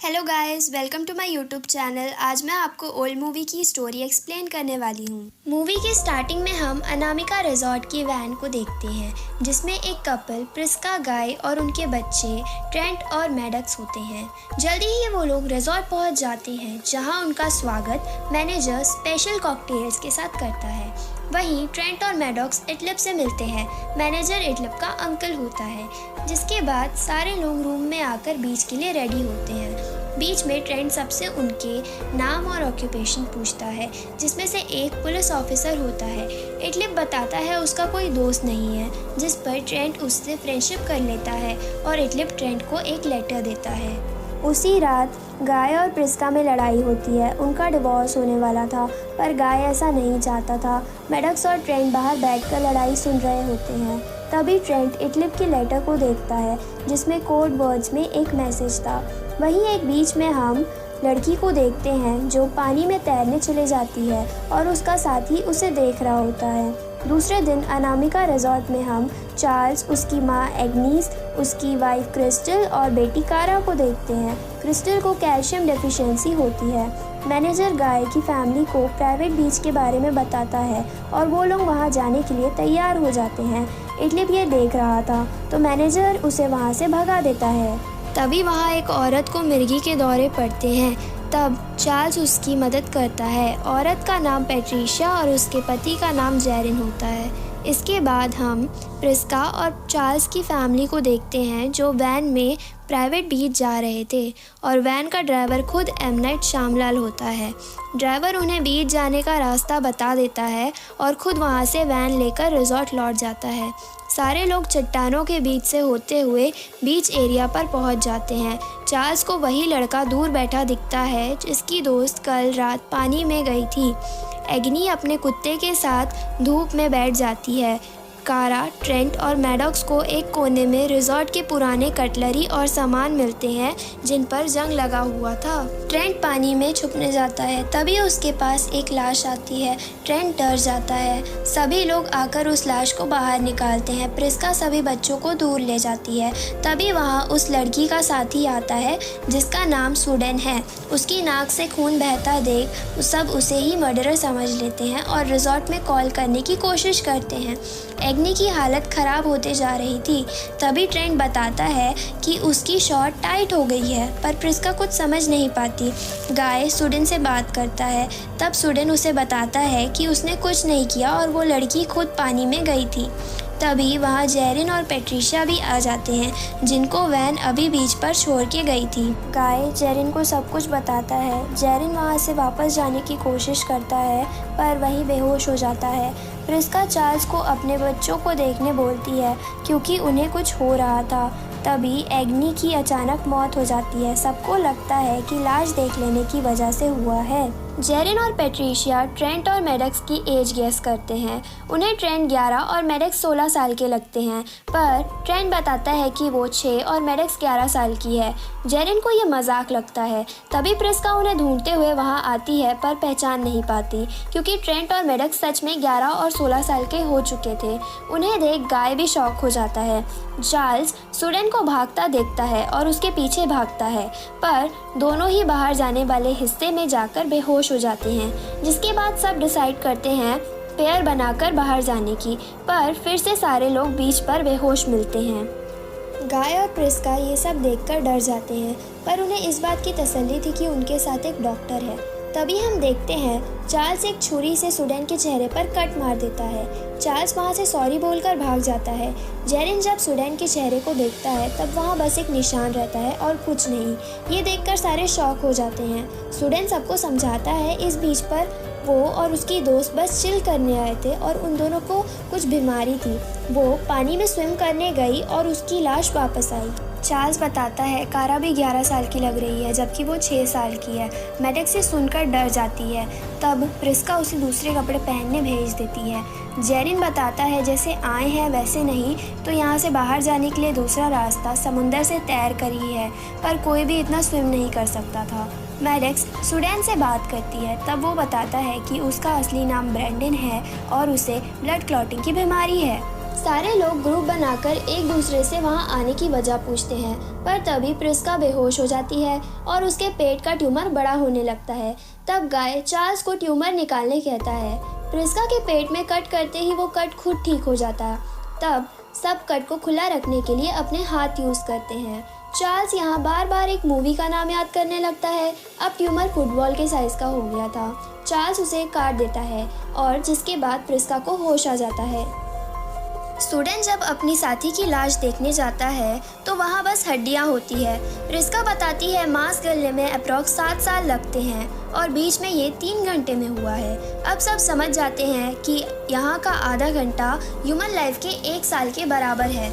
Hello guys, welcome to my YouTube channel. आज मैं आपको ओल्ड मूवी की स्टोरी एक्सप्लेन करने वाली हूँ। मूवी के स्टार्टिंग में हम अनामिका रिजॉर्ट की वैन को देखते हैं, जिसमें एक कपल प्रिस्का गाय और उनके बच्चे ट्रेंट और मैडक्स होते हैं। जल्दी ही वो लोग रिजॉर्ट पहुँच जाते हैं, जहाँ उनका स्वागत मैनेजर स्पेशल कॉकटेल्स के साथ करता है। वहीं ट्रेंट और मैडॉक्स इटलिप से मिलते हैं। मैनेजर इटलिप का अंकल होता है। जिसके बाद सारे लोग रूम में आकर बीच के लिए रेडी होते हैं। बीच में ट्रेंट सबसे उनके नाम और ऑक्यूपेशन पूछता है, जिसमें से एक पुलिस ऑफिसर होता है। इटलिप बताता है उसका कोई दोस्त नहीं है, जिस पर ट्रेंट उससे फ्रेंडशिप कर लेता है और इटलिप ट्रेंट को एक लेटर देता है। उसी रात गाय और प्रिस्का में लड़ाई होती है। उनका डिवोर्स होने वाला था, पर गाय ऐसा नहीं चाहता था। मैडक्स और ट्रेंट बाहर बैठकर लड़ाई सुन रहे होते हैं। तभी ट्रेंट इटलिप के लेटर को देखता है, जिसमें कोड वर्ड्स में एक मैसेज था। वहीं एक बीच में हम लड़की को देखते हैं जो पानी में तैरने चले जाती है और उसका साथी उसे देख रहा होता है। दूसरे दिन अनामिका रिजॉर्ट में हम चार्ल्स, उसकी माँ एग्नीस, उसकी वाइफ क्रिस्टल और बेटी कारा को देखते हैं। क्रिस्टल को कैल्शियम डेफिशिएंसी होती है। मैनेजर गाय की फैमिली को प्राइवेट बीच के बारे में बताता है और वो लोग वहाँ जाने के लिए तैयार हो जाते हैं। इटलिप ये देख रहा था तो मैनेजर उसे वहाँ से भगा देता है। तभी वहाँ एक औरत को मिर्गी के दौरे पड़ते हैं। तब चार्ल्स उसकी मदद करता है। औरत का नाम पैट्रिशिया और उसके पति का नाम जेरिन होता है। इसके बाद हम प्रिस्का और चार्ल्स की फैमिली को देखते हैं, जो वैन में प्राइवेट बीच जा रहे थे और वैन का ड्राइवर खुद एम नाइट श्यामलाल होता है। ड्राइवर उन्हें बीच जाने का रास्ता बता देता है और खुद वहां से वैन लेकर रिजॉर्ट लौट जाता है। सारे लोग चट्टानों के बीच से होते हुए बीच एरिया पर पहुंच जाते हैं। चार्ल्स को वही लड़का दूर बैठा दिखता है, जिसकी दोस्त कल रात पानी में गई थी। एग्नी अपने कुत्ते के साथ धूप में बैठ जाती है। कारा, ट्रेंट और मैडॉक्स को एक कोने में रिजॉर्ट के पुराने कटलरी और सामान मिलते हैं, जिन पर जंग लगा हुआ था। ट्रेंट पानी में छुपने जाता है। तभी उसके पास एक लाश आती है। ट्रेंट डर जाता है। सभी लोग आकर उस लाश को बाहर निकालते हैं। प्रिस्का सभी बच्चों को दूर ले जाती है। तभी वहाँ उस लड़की का साथी आता है, जिसका नाम सुडेन है। उसकी नाक से खून बहता देख सब उसे ही मर्डरर समझ लेते हैं और रिजॉर्ट में कॉल करने की कोशिश करते हैं। एग्नी की हालत ख़राब होते जा रही थी। तभी ट्रेंट बताता है कि उसकी शॉट टाइट हो गई है, पर प्रिस्का कुछ समझ नहीं पाती। गाय सुडेन से बात करता है। तब सुडेन उसे बताता है कि उसने कुछ नहीं किया और वो लड़की खुद पानी में गई थी। तभी वहाँ जेरिन और पैट्रिशिया भी आ जाते हैं, जिनको वैन अभी बीच पर छोड़ के गई थी। गाय जेरिन को सब कुछ बताता है। जेरिन वहाँ से वापस जाने की कोशिश करता है, पर वहीं बेहोश हो जाता है। प्रिस्का चार्ल्स को अपने बच्चों को देखने बोलती है, क्योंकि उन्हें कुछ हो रहा था। तभी एग्नी की अचानक मौत हो जाती है। सबको लगता है कि लाश देख लेने की वजह से हुआ है। जेरिन और पैट्रिशिया ट्रेंट और मैडक्स की एज गेस करते हैं। उन्हें ट्रेंट 11 और मैडक्स 16 साल के लगते हैं, पर ट्रेंट बताता है कि वो 6 और मैडक्स 11 साल की है। जेरिन को ये मजाक लगता है। तभी प्रिस्का उन्हें ढूंढते हुए वहाँ आती है, पर पहचान नहीं पाती, क्योंकि ट्रेंट और मैडक्स सच में 11 और 16 साल के हो चुके थे। उन्हें देख गाय भी शॉक हो जाता है। चार्ल्स सुडेन को भागता देखता है और उसके पीछे भागता है, पर दोनों ही बाहर जाने वाले हिस्से में जाकर बेहोश हो जाते हैं। जिसके बाद सब डिसाइड करते हैं पेयर बनाकर बाहर जाने की, पर फिर से सारे लोग बीच पर बेहोश मिलते हैं। गाय और प्रिस्का ये सब देखकर डर जाते हैं, पर उन्हें इस बात की तसल्ली थी कि उनके साथ एक डॉक्टर है। तभी हम देखते हैं चार्ल्स एक छुरी से सुडेन के चेहरे पर कट मार देता है। चार्ल्स वहाँ से सॉरी बोलकर भाग जाता है। जेरिन जब सुडेन के चेहरे को देखता है, तब वहाँ बस एक निशान रहता है और कुछ नहीं। ये देखकर सारे शॉक हो जाते हैं। सुडेन सबको समझाता है इस बीच पर वो और उसकी दोस्त बस चिल करने आए थे और उन दोनों को कुछ बीमारी थी। वो पानी में स्विम करने गई और उसकी लाश वापस आई। चार्ल्स बताता है कारा भी 11 साल की लग रही है, जबकि वो 6 साल की है। मैडक्स से सुनकर डर जाती है। तब प्रिस्का उसे दूसरे कपड़े पहनने भेज देती है। जेरिन बताता है जैसे आए हैं वैसे नहीं, तो यहाँ से बाहर जाने के लिए दूसरा रास्ता समुंदर से तैर कर ही है, पर कोई भी इतना स्विम नहीं कर सकता था। मैडक्स सुडेन से बात करती है। तब वो बताता है कि उसका असली नाम ब्रैंडन है और उसे ब्लड क्लॉटिंग की बीमारी है। सारे लोग ग्रुप बनाकर एक दूसरे से वहां आने की वजह पूछते हैं, पर तभी प्रिस्का बेहोश हो जाती है और उसके पेट का ट्यूमर बड़ा होने लगता है। तब गाय चार्ल्स को ट्यूमर निकालने कहता है। प्रिस्का के पेट में कट करते ही वो कट खुद ठीक हो जाता है। तब सब कट को खुला रखने के लिए अपने हाथ यूज़ करते हैं। चार्ल्स यहाँ बार बार एक मूवी का नाम याद करने लगता है। अब ट्यूमर फुटबॉल के साइज़ का हो गया था। चार्ल्स उसे काट देता है और जिसके बाद प्रिस्का को होश आ जाता है। स्टूडेंट जब अपनी साथी की लाश देखने जाता है तो वहाँ बस हड्डियाँ होती है। प्रिस्का बताती है मांस गलने में अप्रॉक्स 7 साल लगते हैं और बीच में ये 3 घंटे में हुआ है। अब सब समझ जाते हैं कि यहाँ का आधा घंटा ह्यूमन लाइफ के 1 साल के बराबर है।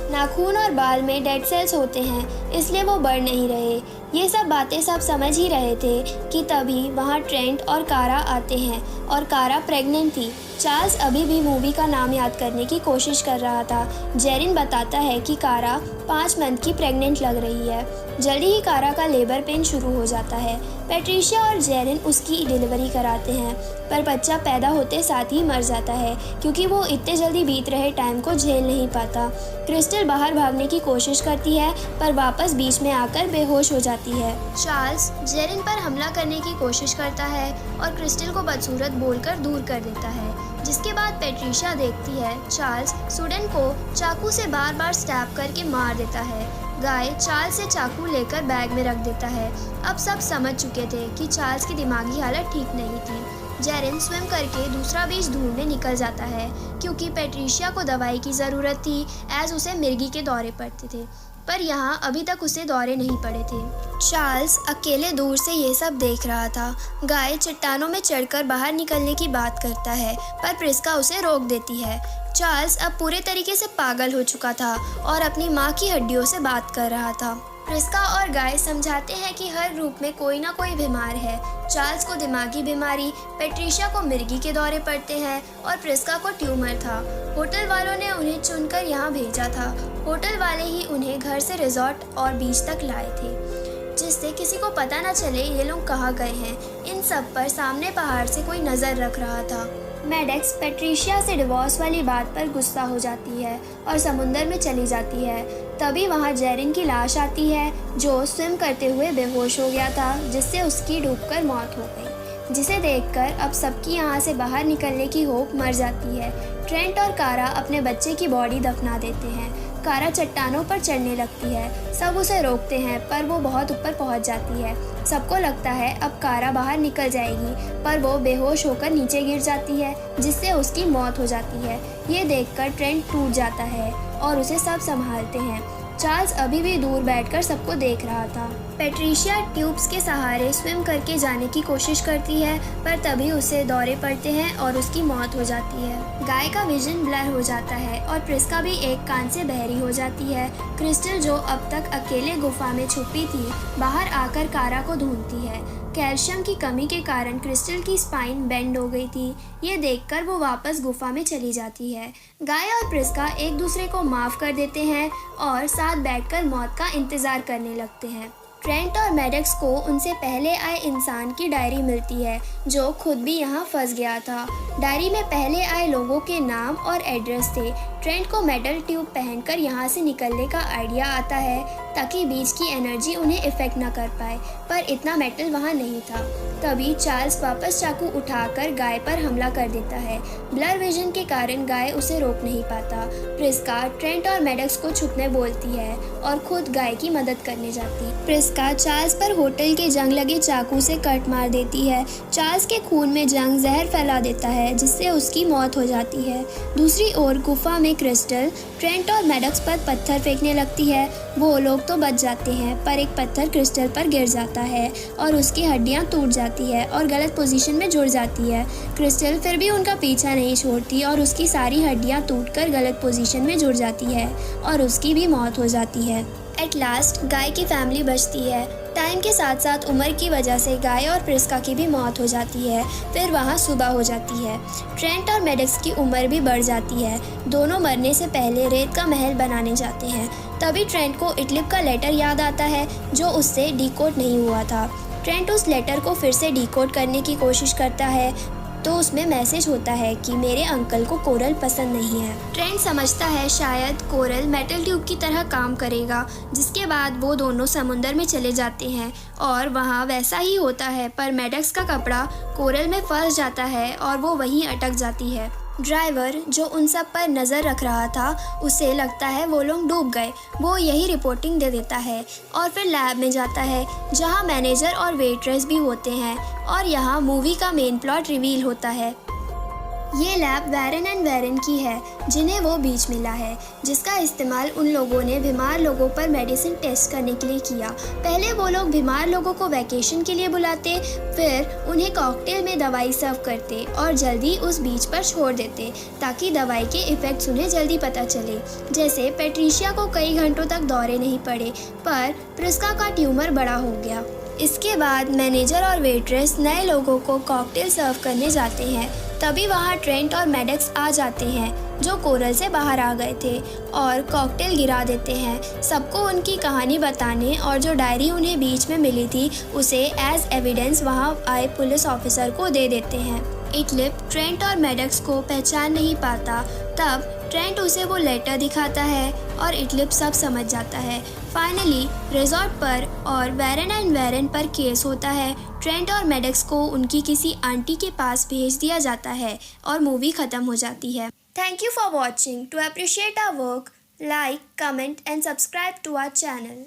नाखून और बाल में डेड सेल्स होते हैं, इसलिए वो बढ़ नहीं रहे। ये सब बातें सब समझ ही रहे थे कि तभी वहाँ ट्रेंट और कारा आते हैं और कारा प्रेग्नेंट थी। चार्ल्स अभी भी मूवी का नाम याद करने की कोशिश कर रहा था। जेरिन बताता है कि कारा 5 मंथ की प्रेग्नेंट लग रही है। जल्दी ही कारा का लेबर पेन शुरू हो जाता है। पैट्रिशिया और जेरिन उसकी डिलीवरी कराते हैं, पर बच्चा पैदा होते साथ ही मर जाता है क्योंकि वो इतने जल्दी बीत रहे टाइम को झेल नहीं पाता। क्रिस्टल बाहर भागने की कोशिश करती है पर वापस बीच में आकर बेहोश हो जाती है। चार्ल्स जेरिन पर हमला करने की कोशिश करता है और क्रिस्टल को बदसूरत बोलकर दूर कर देता है, जिसके बाद पैट्रिशिया देखती है चार्ल्स स्टूडेंट को चाकू से बार बार स्टैब करके मार देता है। गाय चार्ल्स से चाकू लेकर बैग में रख देता है। अब सब समझ चुके थे कि चार्ल्स की दिमागी हालत ठीक नहीं थी। जेरिन स्विम करके दूसरा बीज ढूंढने निकल जाता है क्योंकि पैट्रिशिया को दवाई की ज़रूरत थी एज उसे मिर्गी के दौरे पड़ते थे, पर यहाँ अभी तक उसे दौरे नहीं पड़े थे। चार्ल्स अकेले दूर से ये सब देख रहा था। गाय चट्टानों में चढ़कर बाहर निकलने की बात करता है पर प्रिस्का उसे रोक देती है। चार्ल्स अब पूरे तरीके से पागल हो चुका था और अपनी माँ की हड्डियों से बात कर रहा था। प्रिस्का और गाय समझाते हैं कि हर ग्रुप में कोई ना कोई बीमार है। चार्ल्स को दिमागी बीमारी, पैट्रिशिया को मिर्गी के दौरे पड़ते हैं और प्रिस्का को ट्यूमर था। होटल वालों ने उन्हें चुनकर यहाँ भेजा था। होटल वाले ही उन्हें घर से रिजॉर्ट और बीच तक लाए थे, जिससे किसी को पता न चले ये लोग कहाँ गए हैं। इन सब पर सामने पहाड़ से कोई नज़र रख रहा था। मैडेक्स पैट्रिशिया से डिवोर्स वाली बात पर गुस्सा हो जाती है और समुंदर में चली जाती है। तभी वहाँ जेरिन की लाश आती है जो स्विम करते हुए बेहोश हो गया था, जिससे उसकी डूबकर मौत हो गई, जिसे देखकर अब सबकी यहाँ से बाहर निकलने की होप मर जाती है। ट्रेंट और कारा अपने बच्चे की बॉडी दफना देते हैं। कारा चट्टानों पर चढ़ने लगती है। सब उसे रोकते हैं पर वो बहुत ऊपर पहुंच जाती है। सबको लगता है अब कारा बाहर निकल जाएगी, पर वो बेहोश होकर नीचे गिर जाती है, जिससे उसकी मौत हो जाती है। ये देखकर ट्रेंट टूट जाता है और उसे सब संभालते हैं। चार्ल्स अभी भी दूर बैठकर सबको देख रहा था। पैट्रिशिया ट्यूब्स के सहारे स्विम करके जाने की कोशिश करती है, पर तभी उसे दौरे पड़ते हैं और उसकी मौत हो जाती है। गाय का विजन ब्लर हो जाता है और प्रिस्का भी एक कान से बहरी हो जाती है। क्रिस्टल जो अब तक अकेले गुफा में छुपी थी, बाहर आकर कारा को ढूंढती है। कैल्शियम की कमी के कारण क्रिस्टल की स्पाइन बेंड हो गई थी। ये देखकर वो वापस गुफा में चली जाती है। गाय और प्रिस्का एक दूसरे को माफ़ कर देते हैं और साथ बैठकर मौत का इंतज़ार करने लगते हैं। ट्रेंट और मैडेक्स को उनसे पहले आए इंसान की डायरी मिलती है, जो खुद भी यहाँ फंस गया था। डायरी में पहले आए लोगों के नाम और एड्रेस थे। ट्रेंट को मेटल ट्यूब पहनकर यहाँ से निकलने का आइडिया आता है ताकि बीच की एनर्जी उन्हें इफेक्ट ना कर पाए, पर इतना मेटल वहाँ नहीं था। तभी चार्ल्स वापस चाकू उठाकर गाय पर हमला कर देता है। ब्लर विजन के कारण गाय उसे रोक नहीं पाता। प्रिस्का ट्रेंट और मैडेक्स को छुपने बोलती है और खुद गाय की मदद करने जाती। प्रिस्का चार्ल्स पर होटल के जंग लगे चाकू से कट मार देती है। चार्ल्स के खून में जंग जहर फैला देता है, जिससे उसकी मौत हो जाती है। दूसरी ओर गुफा में क्रिस्टल ट्रेंट और मैडेक्स पर पत्थर फेंकने लगती है। वो लोग तो बच जाते हैं, पर एक पत्थर क्रिस्टल पर गिर जाता है और उसकी हड्डियां टूट जाती है और गलत पोजीशन में जुड़ जाती है। क्रिस्टल फिर भी उनका पीछा नहीं छोड़ती और उसकी सारी हड्डियां टूटकर गलत पोजीशन में जुड़ जाती है और उसकी भी मौत हो जाती है। एट लास्ट गाय की फैमिली बचती है। टाइम के साथ साथ उम्र की वजह से गाय और प्रिस्का की भी मौत हो जाती है। फिर वहाँ सुबह हो जाती है। ट्रेंट और मैडेक्स की उम्र भी बढ़ जाती है। दोनों मरने से पहले रेत का महल बनाने जाते हैं। तभी ट्रेंट को इटलिप का लेटर याद आता है जो उससे डिकोड नहीं हुआ था। ट्रेंट उस लेटर को फिर से डिकोड करने की कोशिश करता है, तो उसमें मैसेज होता है कि मेरे अंकल को कोरल पसंद नहीं है। ट्रेंट समझता है शायद कोरल मेटल ट्यूब की तरह काम करेगा, जिसके बाद वो दोनों समुंदर में चले जाते हैं और वहाँ वैसा ही होता है, पर मैडक्स का कपड़ा कोरल में फंस जाता है और वो वहीं अटक जाती है। ड्राइवर जो उन सब पर नज़र रख रहा था, उसे लगता है वो लोग डूब गए। वो यही रिपोर्टिंग दे देता है और फिर लैब में जाता है जहाँ मैनेजर और वेट्रेस भी होते हैं और यहाँ मूवी का मेन प्लॉट रिवील होता है। ये लैब वैरन एंड वैरन की है, जिन्हें वो बीच मिला है, जिसका इस्तेमाल उन लोगों ने बीमार लोगों पर मेडिसिन टेस्ट करने के लिए किया। पहले वो लोग बीमार लोगों को वैकेशन के लिए बुलाते, फिर उन्हें कॉकटेल में दवाई सर्व करते और जल्दी उस बीच पर छोड़ देते ताकि दवाई के इफ़ेक्ट्स उन्हें जल्दी पता चले। जैसे पैट्रिशिया को कई घंटों तक दौरे नहीं पड़े, पर प्रिस्का का ट्यूमर बड़ा हो गया। इसके बाद मैनेजर और वेट्रेस नए लोगों को कॉकटेल सर्व करने जाते हैं। तभी वहाँ ट्रेंट और मैडक्स आ जाते हैं, जो कोरल से बाहर आ गए थे, और कॉकटेल गिरा देते हैं। सबको उनकी कहानी बताने और जो डायरी उन्हें बीच में मिली थी उसे एज एविडेंस वहाँ आए पुलिस ऑफिसर को दे देते हैं। इटलिप ट्रेंट और मैडक्स को पहचान नहीं पाता। तब ट्रेंट उसे वो लेटर दिखाता है और इटलिप सब समझ जाता है। फाइनली रिजॉर्ट पर और वैरन एंड वैरन पर केस होता है। ट्रेंट और मैडक्स को उनकी किसी आंटी के पास भेज दिया जाता है और मूवी ख़त्म हो जाती है। Thank you for watching. To appreciate our work, like, comment and subscribe to our channel.